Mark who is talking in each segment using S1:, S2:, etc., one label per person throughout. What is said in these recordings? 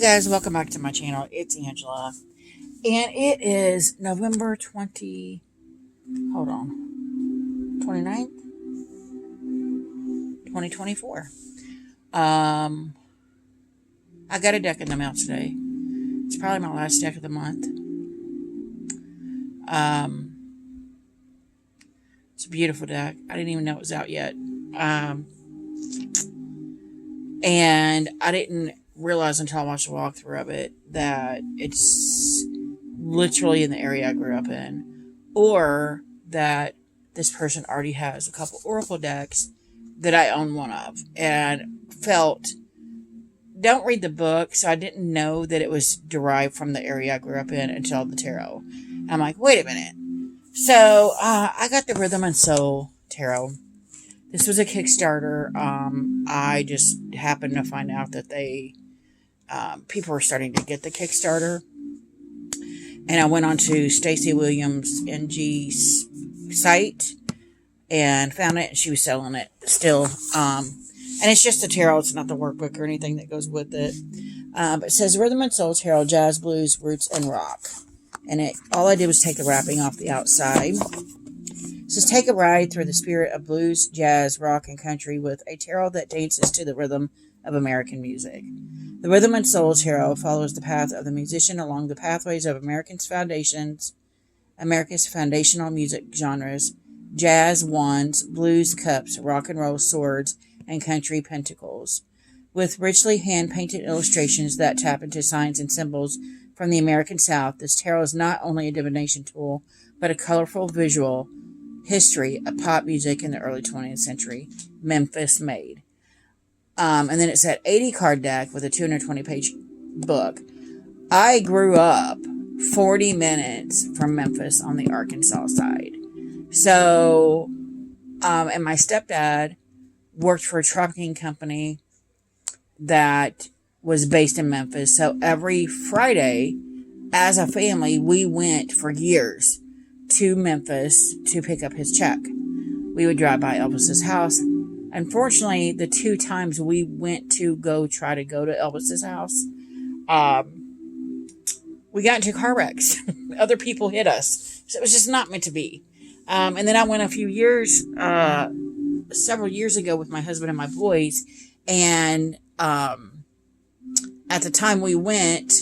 S1: guys, welcome back to my channel. It's Angela. And it is November 29th, 2024. I got a deck in the mail today. It's probably my last deck of the month. It's a beautiful deck. I didn't even know it was out yet. And I didn't realize until I watched a walkthrough of it that it's literally in the area I grew up in, or that this person already has a couple Oracle decks that I own one of, and don't read the book, so I didn't know that it was derived from the area I grew up in until the tarot. I'm like, wait a minute. So I got the Rhythm and Soul tarot. This was a Kickstarter. I just happened to find out that people were starting to get the Kickstarter. And I went on to Stacey Williams NG's site and found it. And she was selling it still. And it's just a tarot. It's not the workbook or anything that goes with it. But it says Rhythm and Soul Tarot, Jazz, Blues, Roots, and Rock. And all I did was take the wrapping off the outside. It says, take a ride through the spirit of blues, jazz, rock, and country with a tarot that dances to the rhythm of American music. The Rhythm and Soul Tarot follows the path of the musician along the pathways of America's foundational music genres: jazz, wands, blues, cups, rock and roll, swords, and country pentacles. With richly hand-painted illustrations that tap into signs and symbols from the American South, this tarot is not only a divination tool, but a colorful visual history of pop music in the early 20th century, Memphis made. And then it's that 80-card deck with a 220-page book. I grew up 40 minutes from Memphis on the Arkansas side. So, and my stepdad worked for a trucking company that was based in Memphis. So every Friday, as a family, we went for years to Memphis to pick up his check. We would drive by Elvis's house. Unfortunately, the two times we went to try to go to Elvis's house, we got into car wrecks. Other people hit us. So it was just not meant to be. And then I went several years ago with my husband and my boys. And at the time we went,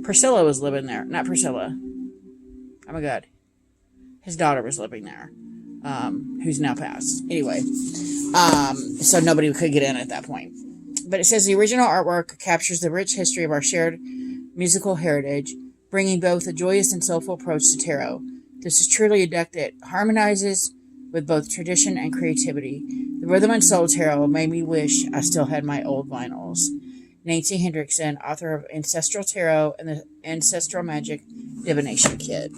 S1: Priscilla was living there. Not Priscilla. Oh my God. His daughter was living there, who's now passed. Anyway, so nobody could get in at that point. But it says the original artwork captures the rich history of our shared musical heritage, bringing both a joyous and soulful approach to tarot. This is truly a deck that harmonizes with both tradition and creativity. The Rhythm and Soul Tarot made me wish I still had my old vinyls. Nancy Hendrickson, author of Ancestral Tarot and the Ancestral Magic Divination Kit.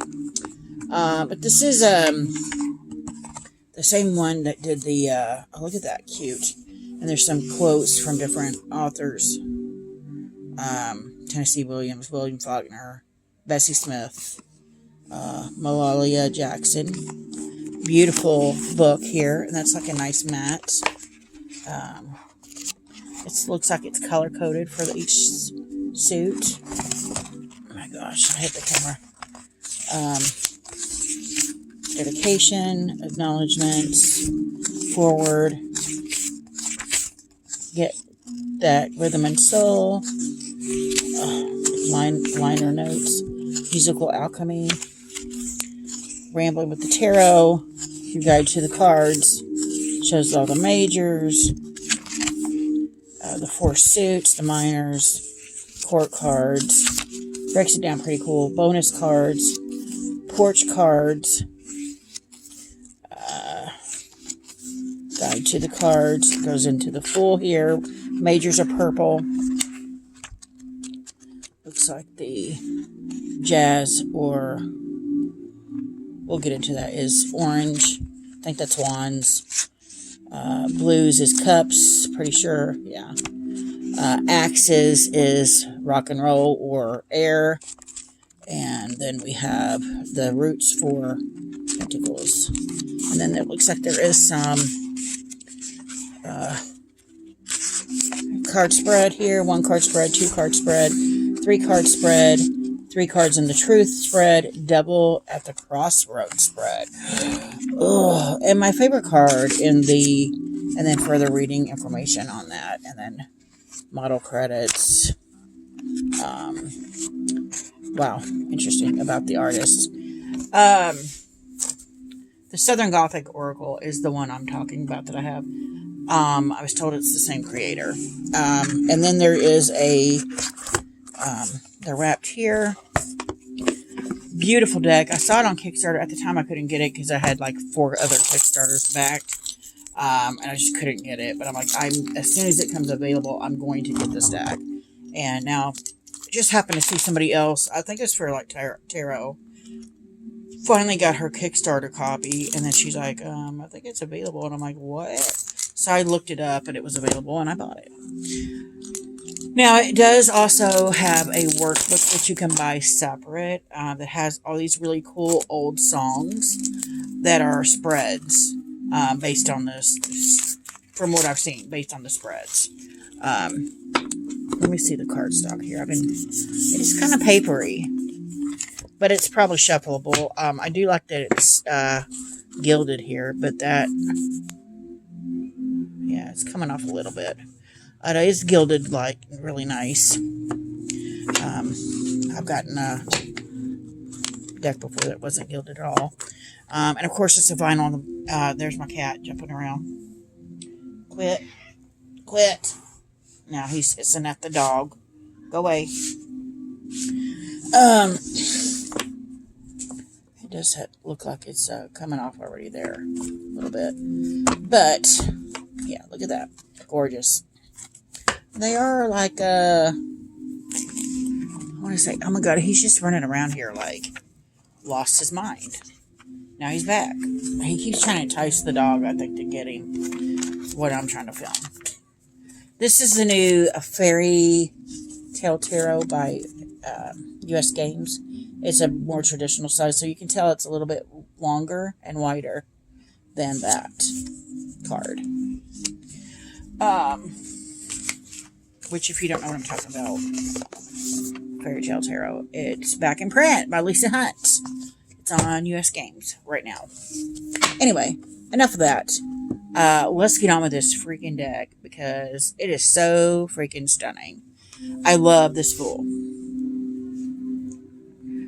S1: But this is the same one that did the, oh, look at that, cute. And there's some quotes from different authors. Tennessee Williams, William Faulkner, Bessie Smith, Malalia Jackson. Beautiful book here, and that's like a nice matte. It looks like it's color-coded for each suit. Oh my gosh, I hit the camera. Dedication, acknowledgements, forward, get that Rhythm and Soul, liner notes, musical alchemy, rambling with the tarot, your guide to the cards, shows all the majors, the four suits, the minors, court cards, breaks it down pretty cool, bonus cards, porch cards, guide to the cards, goes into the full here, majors are purple, looks like the jazz, or we'll get into that, is orange, I think that's wands, blues is cups, pretty sure, yeah, axes is rock and roll or air, and then we have the roots for pentacles, and then it looks like there is some card spread here, 1 card spread, 2 card spread, 3-card spread, 3 cards in the truth spread, double at the crossroads spread. Ugh. And my favorite card in the, and then further reading information on that, and then model credits. Wow, interesting about the artist. The Southern Gothic Oracle is the one I'm talking about that I have. I was told it's the same creator. And then there is a, they're wrapped here. Beautiful deck. I saw it on Kickstarter. At the time I couldn't get it because I had like 4 other Kickstarters backed. And I just couldn't get it. But I'm like, as soon as it comes available, I'm going to get this deck. And now, just happened to see somebody else. I think it's for like Tarot. Finally got her Kickstarter copy, and then she's like, I think it's available. And I'm like, what? So I looked it up, and it was available, and I bought it. Now, it does also have a workbook that you can buy separate that has all these really cool old songs that are spreads based on this, from what I've seen, based on the spreads. Let me see the cardstock here. It's kind of papery, but it's probably shuffleable. I do like that it's gilded here, but that, yeah, it's coming off a little bit. It is gilded, like, really nice. I've gotten a deck before that wasn't gilded at all. And of course, it's a vinyl. There's my cat jumping around. Quit. Now he's hissing at the dog. Go away. It does look like it's coming off already there a little bit. But, yeah, look at that. Gorgeous. They are like, I want to say, oh my god, he's just running around here like, lost his mind. Now he's back. He keeps trying to entice the dog, I think, to get him what I'm trying to film. This is the new Fairy Tale Tarot by US Games. It's a more traditional size, so you can tell it's a little bit longer and wider than that card. Which, if you don't know what I'm talking about, Fairy Tale Tarot, it's back in print by Lisa Hunt. It's on US Games right now. Anyway, enough of that. Let's get on with this freaking deck because it is so freaking stunning. I love this fool.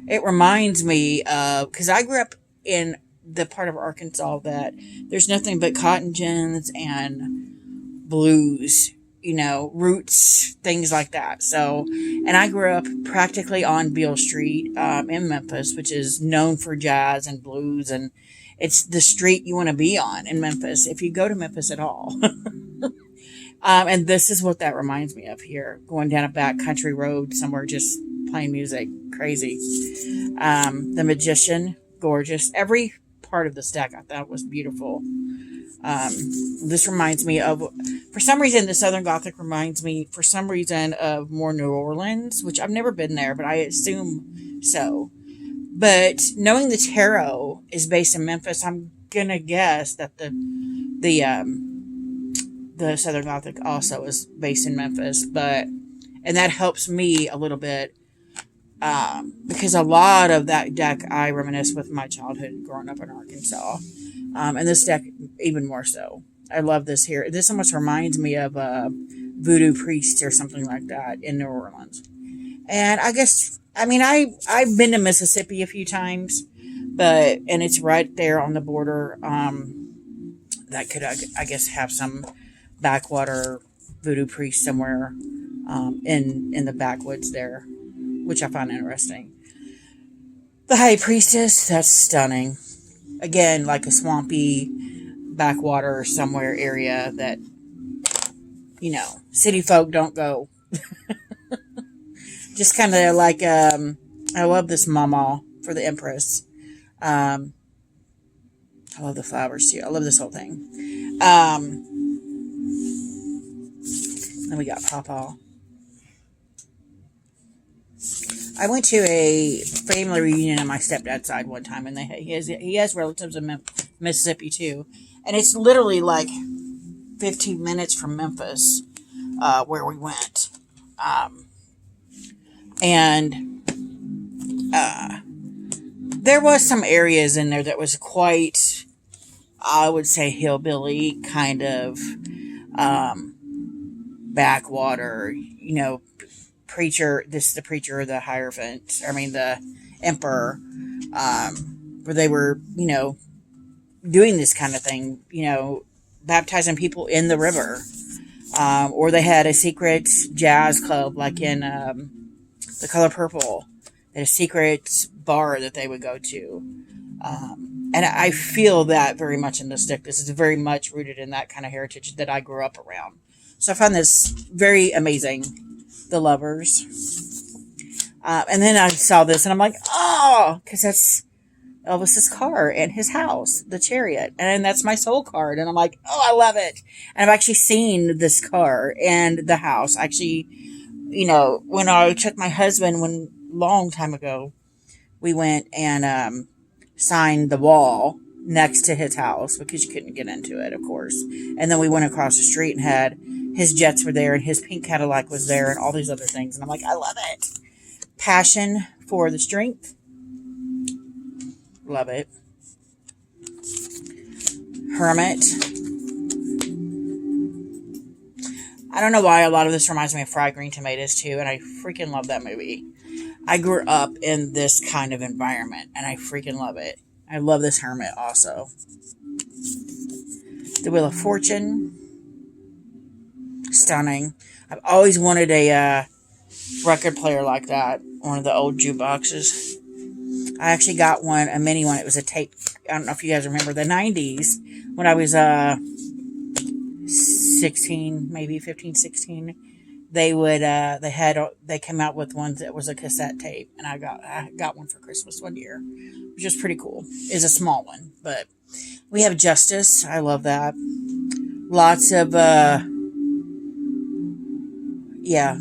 S1: It reminds me of, because I grew up in the part of Arkansas that there's nothing but cotton gins and blues, you know, roots, things like that. So, and I grew up practically on Beale Street in Memphis, which is known for jazz and blues, and it's the street you want to be on in Memphis, if you go to Memphis at all. And this is what that reminds me of here. Going down a back country road somewhere, just playing music. Crazy. The Magician, gorgeous. Every part of this deck I thought was beautiful. This reminds me of, for some reason, the Southern Gothic reminds me, for some reason, of more New Orleans, which I've never been there, but I assume so. But knowing the tarot is based in Memphis, I'm gonna guess that the Southern Gothic also is based in Memphis, and that helps me a little bit, because a lot of that deck I reminisce with my childhood growing up in Arkansas, and this deck even more so. I love this here. This almost reminds me of Voodoo Priest or something like that in New Orleans. And I guess, I mean, I've been to Mississippi a few times, and it's right there on the border. That could, I guess, have some backwater Voodoo Priest somewhere in the backwoods there, which I find interesting. The High Priestess, that's stunning. Again, like a swampy backwater somewhere area that, you know, city folk don't go. Just kind of like, I love this mama for the Empress. I love the flowers too. I love this whole thing. Then we got Pawpaw. I went to a family reunion on my stepdad's side one time, and he has relatives in Mississippi too, and it's literally like 15 minutes from Memphis, where we went. And there was some areas in there that was quite, I would say, hillbilly kind of backwater, preacher. This is the preacher, the Hierophant, the emperor, where they were, doing this kind of thing, baptizing people in the river. Or they had a secret jazz club, like in The Color Purple. They had a secret bar that they would go to. And I feel that very much in this stick. This is very much rooted in that kind of heritage that I grew up around. So I found this very amazing. The Lovers. And then I saw this and I'm like, oh, because that's Elvis's car and his house, the Chariot. And that's my soul card. And I'm like, oh, I love it. And I've actually seen this car and the house. Actually, when I took my husband long time ago, we went and signed the wall next to his house because you couldn't get into it, of course. And then we went across the street and had his Jets were there and his pink Cadillac was there and all these other things. And I'm like, I love it. Passion for the Strength. Love it. Hermit. I don't know why a lot of this reminds me of Fried Green Tomatoes too, and I freaking love that movie. I grew up in this kind of environment, and I freaking love it. I love this Hermit also. The Wheel of Fortune. Stunning. I've always wanted a record player like that. One of the old jukeboxes. I actually got one, a mini one. It was a tape. I don't know if you guys remember the 90s when I was 16, maybe 15, 16. They came out with one that was a cassette tape, and I got one for Christmas one year, which is pretty cool. It's a small one, but we have Justice. I love that. Lots of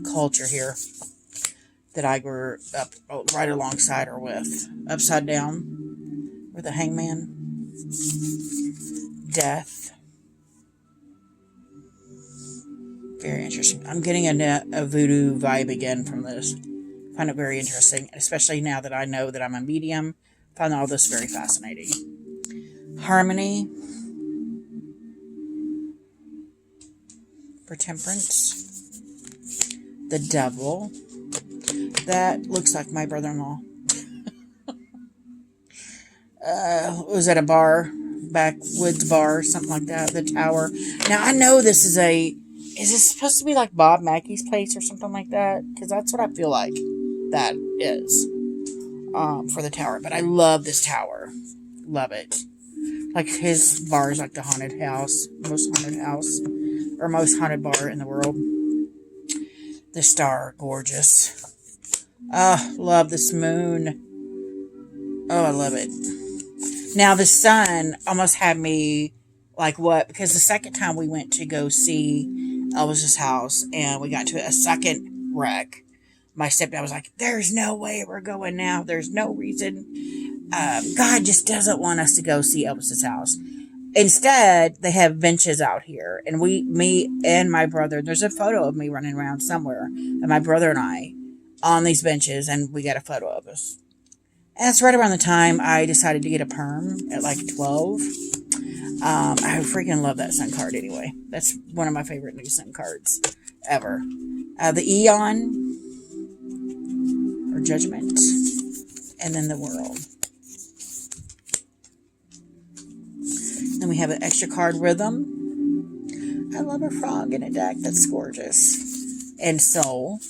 S1: culture here that I grew up right alongside or with. Upside Down, with the Hangman. Death. Very interesting. I'm getting a voodoo vibe again from this. I find it very interesting, especially now that I know that I'm a medium. I find all this very fascinating. Harmony. For Temperance. The Devil. That looks like my brother-in-law. Was at a bar, backwoods bar, something like that. The Tower. Now I know this is this supposed to be like Bob Mackey's place or something like that? Because that's what I feel like that is for the Tower. But I love this tower. Love it. Like his bar is like the haunted house, most haunted house, or most haunted bar in the world. The Star, gorgeous. Love this moon. Oh, I love it. Now, the sun almost had me like what? Because the second time we went to go see Elvis's house and we got to a second wreck, my stepdad was like, there's no way we're going now. There's no reason. God just doesn't want us to go see Elvis's house. Instead, they have benches out here. And me and my brother, there's a photo of me running around somewhere. And my brother and I on these benches. And we got a photo of us. And that's right around the time I decided to get a perm at like 12. I freaking love that sun card anyway. That's one of my favorite new sun cards ever. The Eon, or Judgment, and then the World. Then we have an extra card, Rhythm. I love a frog in a deck. That's gorgeous. And Soul.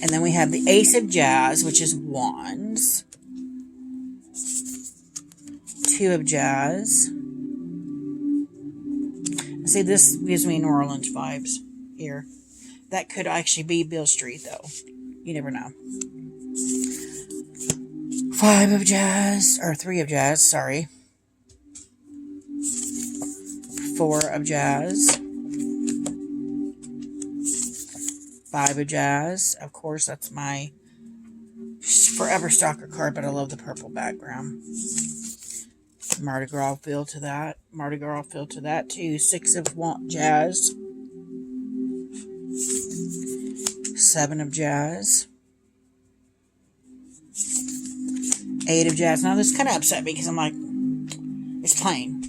S1: And then we have the Ace of Jazz, which is Wands. Two of Jazz. See, this gives me New Orleans vibes here. That could actually be Beale Street, though. You never know. Five of Jazz, or Three of Jazz, sorry. Four of Jazz. Five of Jazz. Of course, that's my forever stalker card, but I love the purple background. Mardi Gras feel to that. Mardi Gras feel to that too. Six of Jazz. 7 of Jazz, 8 of Jazz. Now this kind of upset me because I'm like, it's plain.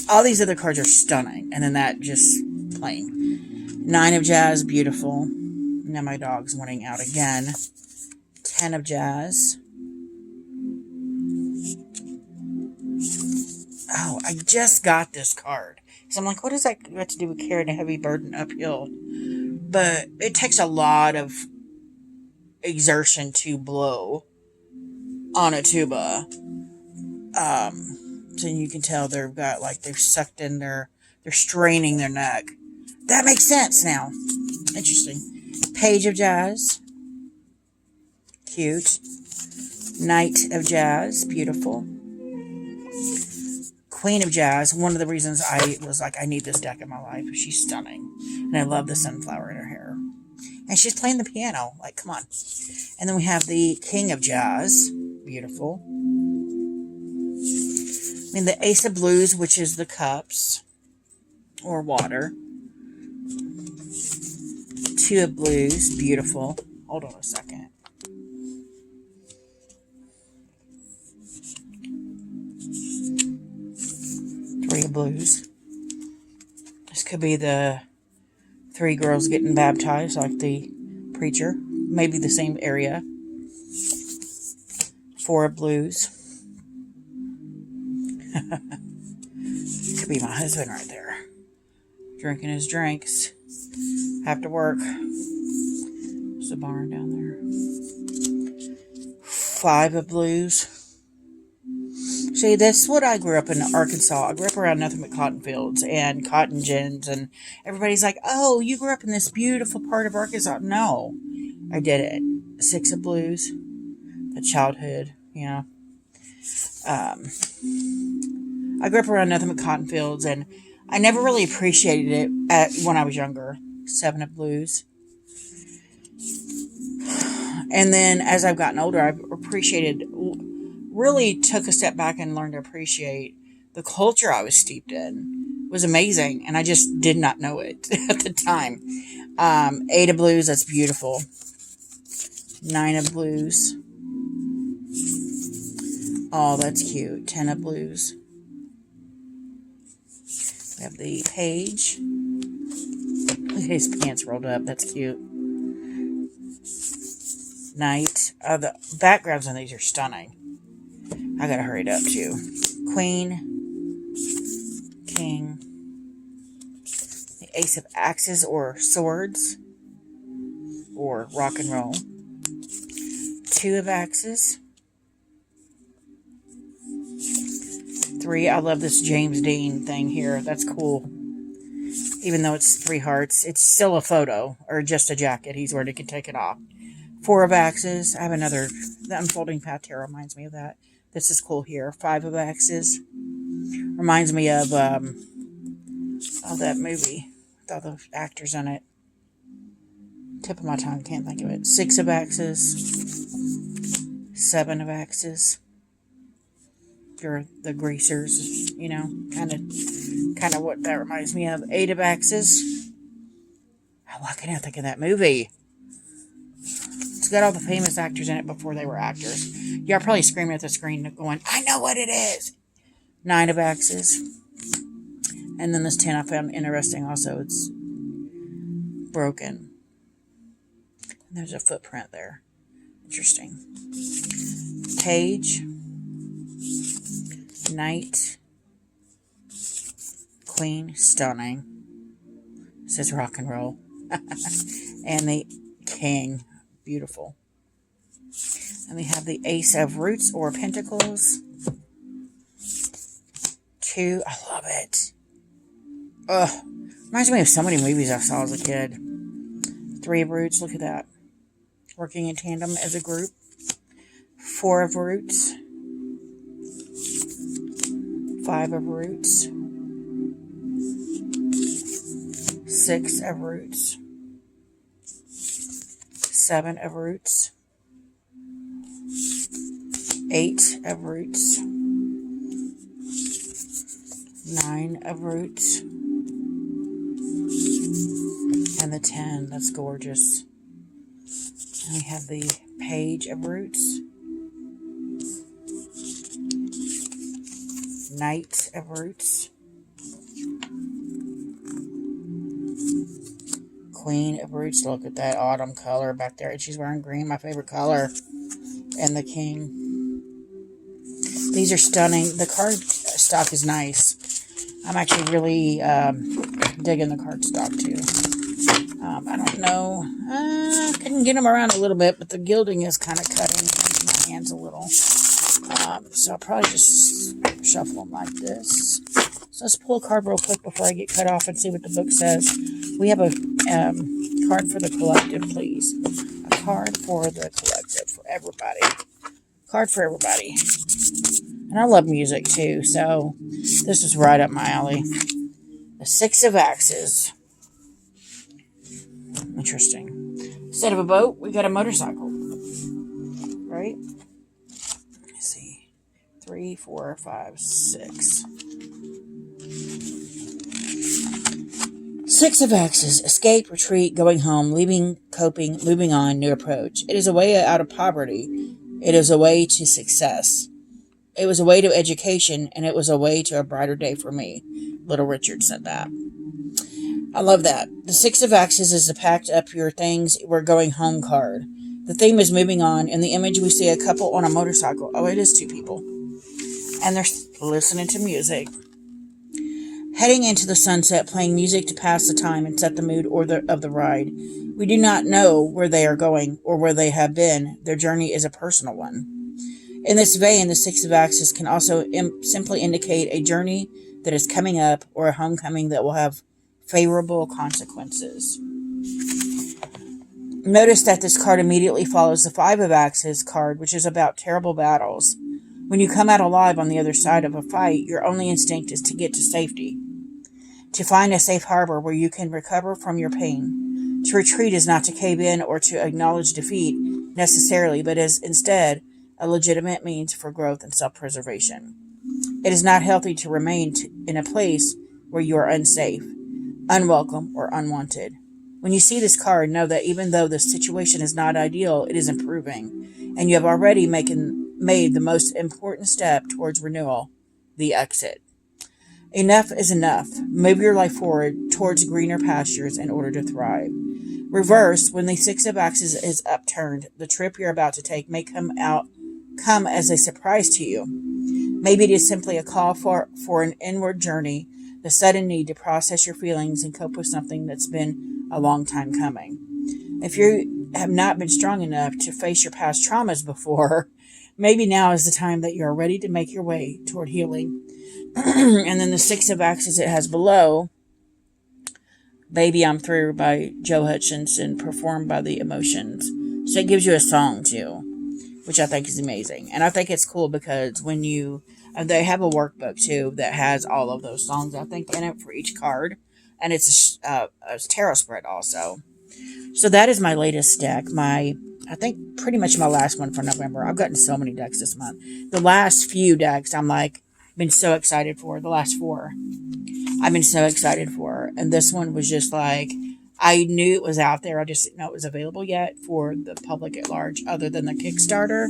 S1: All these other cards are stunning, and then that just plain. 9 of Jazz, beautiful. Now my dog's winning out again. 10 of Jazz. Oh, I just got this card. So I'm like, what does that got to do with carrying a heavy burden uphill? But it takes a lot of exertion to blow on a tuba. So you can tell they've sucked in they're straining their neck. That makes sense now. Interesting. Page of Jazz. Cute. Knight of Jazz. Beautiful. Queen of Jazz. One of the reasons I was like, I need this deck in my life. She's stunning. And I love the sunflower in her hair. And she's playing the piano. Like, come on. And then we have the King of Jazz. Beautiful. I mean, the Ace of Blues, which is the cups. Or water. 2 of Blues. Beautiful. Hold on a second. Three of Blues. This could be the 3 girls getting baptized, like the preacher. Maybe the same area. 4 of Blues. Could be my husband right there. Drinking his drinks. Have to work. There's a barn down there. 5 of Blues. See, that's what I grew up in Arkansas. I grew up around nothing but cotton fields and cotton gins, and everybody's like, oh, you grew up in this beautiful part of Arkansas. No, I did it. 6 of Blues. The childhood, you know. I grew up around nothing but cotton fields, and I never really appreciated it when I was younger. 7 of Blues. And then as I've gotten older, I've really took a step back and learned to appreciate the culture I was steeped in. It was amazing, and I just did not know it at the time. 8 of Blues, that's beautiful. 9 of Blues. Oh, that's cute. 10 of Blues. We have the Page. Look at his pants rolled up. That's cute. Knight. The backgrounds on these are stunning. I gotta hurry it up too. Queen. King. The Ace of Axes or Swords. Or Rock and Roll. 2 of Axes. 3. I love this James Dean thing here. That's cool. Even though it's 3 hearts, it's still a photo or just a jacket he's wearing. He can take it off. 4 of Axes. I have another. The Unfolding Path Tarot reminds me of that. This is cool here. 5 of Axes. Reminds me of that movie with all the actors in it. Tip of my tongue, can't think of it. 6 of Axes. 7 of Axes. Or the greasers, you know, kind of what that reminds me of. 8 of Axes. Oh, why can't I think of that movie? It's got all the famous actors in it before they were actors. Y'all probably screaming at the screen going, I know what it is. 9 of Axes. And then this 10 I found interesting also. It's broken. And there's a footprint there. Interesting. Page. Knight. Queen. Stunning. It says Rock and Roll. And the King. Beautiful. And we have the Ace of Roots or Pentacles. 2. I love it. Ugh. Reminds me of so many movies I saw as a kid. 3 of Roots. Look at that. Working in tandem as a group. 4 of Roots. 5 of Roots. 6 of Roots. 7 of Roots. 8 of Roots. 9 of Roots. And And the 10, that's gorgeous. And we have the Page of Roots. Knight of Roots. Queen of Roots. Look at that autumn color back there. And she's wearing green, my favorite color. And the King. These are stunning. The card stock is nice. I'm actually really digging the card stock too. I don't know. I couldn't get them around a little bit, but the gilding is kind of cutting my hands a little. So I'll probably just shuffle them like this. So let's pull a card real quick before I get cut off and see what the book says. We have a card for the collective, please. A card for the collective, for everybody. Card for everybody. And I love music too, so this is right up my alley. The Six of Axes. Interesting. Instead of a boat, we got a motorcycle. Right? Let's see. 3, 4, 5, 6. Six of Axes. Escape, retreat, going home, leaving, coping, moving on, new approach. It is a way out of poverty. It is a way to success. It was a way to education, and it was a way to a brighter day for me. Little Richard said that. I love that. The Six of Axes is the packed up your things, we're going home card. The theme is moving on. In the image, we see a couple on a motorcycle. Oh, it is 2 people. And they're listening to music. Heading into the sunset, playing music to pass the time and set the mood of the ride. We do not know where they are going or where they have been. Their journey is a personal one. In this vein, the Six of Axes can also simply indicate a journey that is coming up or a homecoming that will have favorable consequences. Notice that this card immediately follows the Five of Axes card, which is about terrible battles. When you come out alive on the other side of a fight, your only instinct is to get to safety, to find a safe harbor where you can recover from your pain. To retreat is not to cave in or to acknowledge defeat necessarily, but is instead a legitimate means for growth and self-preservation. It is not healthy to remain in a place where you are unsafe, unwelcome, or unwanted. When you see this card, know that even though the situation is not ideal, it is improving, and you have already made the most important step towards renewal, the exit. Enough is enough. Move your life forward towards greener pastures in order to thrive. Reverse, when the Six of Axes is upturned, the trip you're about to take may come as a surprise to you. Maybe it is simply a call for an inward journey, the sudden need to process your feelings and cope with something that's been a long time coming. If you have not been strong enough to face your past traumas before, maybe now is the time that you are ready to make your way toward healing. And then the Six of Axes it has below, Baby I'm Through by Joe Hutchinson, performed by the Emotions. So it gives you a song too, which I think is amazing. And I think it's cool because when they have a workbook too that has all of those songs, I think, in it for each card. And it's a tarot spread also. So that is my latest deck. I think pretty much my last one for November. I've gotten so many decks this month. The last few decks been so excited for. The last 4 I've been so excited for. And this one was just like, I knew it was out there. I just didn't know it was available yet for the public at large other than the Kickstarter.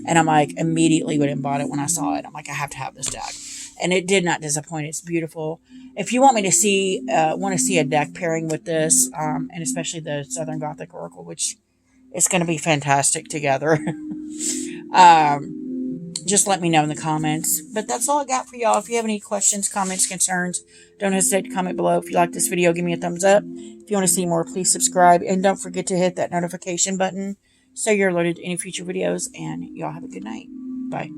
S1: And I'm like, immediately went and bought it when I saw it. I'm like, I have to have this deck. And it did not disappoint. It's beautiful. If you want me to want to see a deck pairing with this, and especially the Southern Gothic Oracle, which is going to be fantastic together, just let me know in the comments. But that's all I got for y'all. If you have any questions, comments, concerns, don't hesitate to comment below. If you like this video, give me a thumbs up. If you want to see more, please subscribe. And don't forget to hit that notification button so you're alerted to any future videos. And y'all have a good night. Bye.